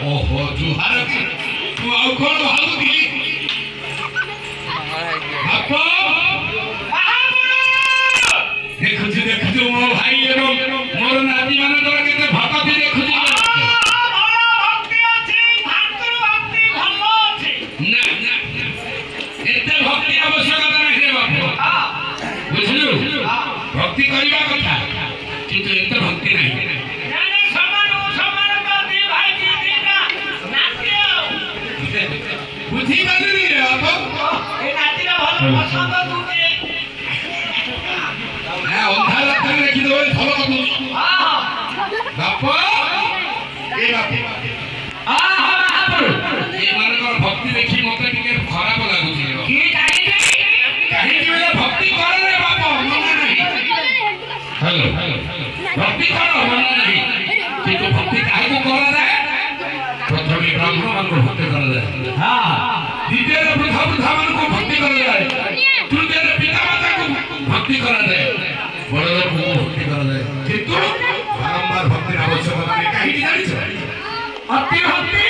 ओहो जुहार की तू आउ कोन भालुती आपो देखु मो भाई एवं मोर नाती माने तोर केते भक्ति देखु भक्ति करबा कथा किंतु एते भक्ति नहीं नाने समान का दे भाई जी देना नाट्य बुझी बानी रे आप ए नाती रा भलो पसंद तुते ना अंधार रात देखि दो भलो कतु हां बाप ए बाप ए मानकर भक्ति देखि मते टिके खराब लागुची की काहे बेला भक्ति कर रे बाप मना नहीं हेलो भक्ति करो मना नहीं किंतु भक्ति काहे को कर रे प्रथमे ब्राह्मण को भक्ति कर रे हां द्वितीय वृद्ध मान को भक्ति कर रे तृतीय पिता माता को भक्ति कर रे बड़ लोग को भक्ति कर रे किंतु बारंबार भक्ति आवश्यकता काहे जानि छ अति भक्ति